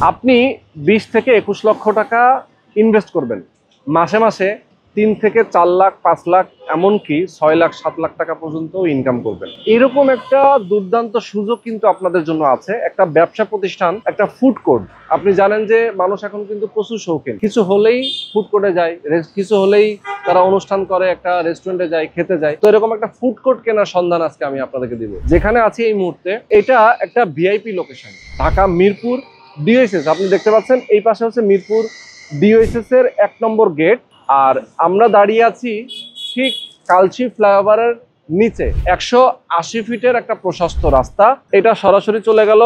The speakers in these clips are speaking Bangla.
আপনি 20 থেকে 21 লক্ষ টাকা ইনভেস্ট করবেন, মাসে মাসে 3 থেকে 4 লাখ 5 লাখ এমনকি 6 লাখ 7 লাখ টাকা পর্যন্ত ইনকাম করবেন। এরকম একটা দুর্দান্ত সুযোগ কিন্তু আপনাদের জন্য আছে। একটা ব্যবসা প্রতিষ্ঠান, একটা ফুড কোর্ট। আপনি জানেন যে মানুষ এখন কিন্তু প্রচুর শৌখিন, কিছু হলেই ফুড কোর্টে যায়, কিছু হলেই তারা অনুষ্ঠান করে, একটা রেস্টুরেন্টে যায়, খেতে যায়। তো এরকম একটা ফুড কোর্ট কেনার সন্ধান আজকে আমি আপনাদেরকে দিব। যেখানে আছি এই মুহূর্তে, এটা একটা ভিআইপি লোকেশন, ঢাকা মিরপুর ডিওএসএস। আপনি দেখতে পাচ্ছেন এই পাশে হচ্ছে মিরপুর ডিওএসএস এর 1 নম্বর গেট, আর আমরা দাঁড়িয়ে আছি ঠিক কালচি ফ্লাইওভারের নিচে। 180 ফিটের একটা প্রশস্ত রাস্তা। এটা সরাসরি চলে গেল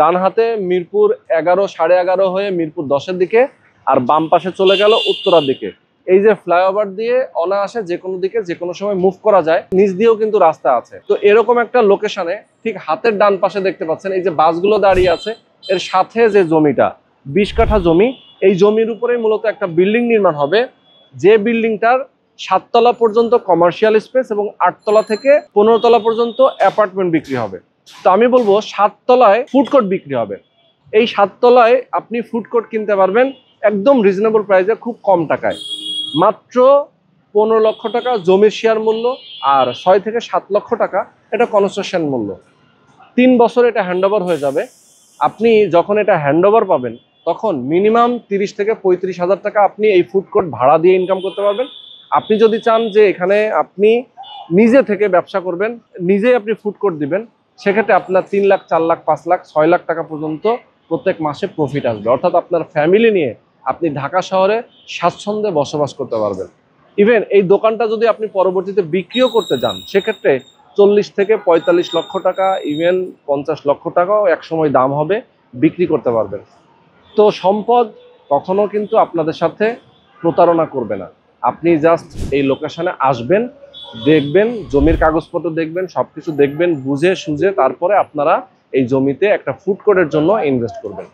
ডান হাতে মিরপুর 11, 11:30 হয়ে মিরপুর 10-এর দিকে, আর বাম পাশে চলে গেল উত্তরার দিকে। এই যে ফ্লাইওভার দিয়ে অনায়াসে যে কোনো দিকে যে কোনো সময় মুভ করা যায়, নিচ দিয়েও কিন্তু রাস্তা আছে। তো এরকম একটা লোকেশনে ঠিক হাতের ডান পাশে দেখতে পাচ্ছেন এই যে বাসগুলো দাঁড়িয়ে আছে, এর সাথে যে জমিটা 20 কাঠা জমি, এই জমির উপরেই মূলত একটা বিল্ডিং নির্মাণ হবে, যে বিল্ডিংটার 7 তলা পর্যন্ত কমার্শিয়াল স্পেস এবং 8 তলা থেকে 15 তলা পর্যন্ত অ্যাপার্টমেন্ট বিক্রি হবে। তো আমি বলবো 7 তলায় ফুড কোর্ট বিক্রি হবে। এই 7 তলায় আপনি ফুড কোর্ট কিনতে পারবেন একদম রিজনেবল প্রাইসে, খুব কম টাকায়। মাত্র 15 লক্ষ টাকা জমির শেয়ার মূল্য, আর 6 থেকে 7 লক্ষ টাকা এটা কনস্ট্রাকশন মূল্য। 3 বছর এটা হ্যান্ডওভার হয়ে যাবে। আপনি যখন এটা হ্যান্ডওভার পাবেন তখন মিনিমাম 30 থেকে 35 হাজার টাকা আপনি এই ফুড কোর্ট ভাড়া দিয়ে ইনকাম করতে পারবেন। আপনি যদি চান যে এখানে আপনি নিজে থেকে ব্যবসা করবেন, নিজেই আপনি ফুড কোর্ট দিবেন, সেক্ষেত্রে আপনার 3 লাখ 4 লাখ 5 লাখ 6 লাখ টাকা পর্যন্ত প্রত্যেক মাসে প্রফিট আসবে। অর্থাৎ আপনার ফ্যামিলি নিয়ে আপনি ঢাকা শহরে স্বাচ্ছন্দ্যে বসবাস করতে পারবেন। ইভেন এই দোকানটা যদি আপনি পরবর্তীতে বিক্রিও করতে যান, সেক্ষেত্রে 40 থেকে 45 লক্ষ টাকা, ইভেন 50 লক্ষ টাকাও একসময় দাম হবে, বিক্রি করতে পারবেন। তো সম্পদ কখনো কিন্তু আপনাদের সাথে প্রতারণা করবে না। আপনি জাস্ট এই লোকেশনে আসবেন, দেখবেন, জমির কাগজপত্র দেখবেন, সবকিছু দেখবেন, বুঝে সুঝে তারপরে আপনারা এই জমিতে একটা ফুড কোর্টের জন্য ইনভেস্ট করবেন।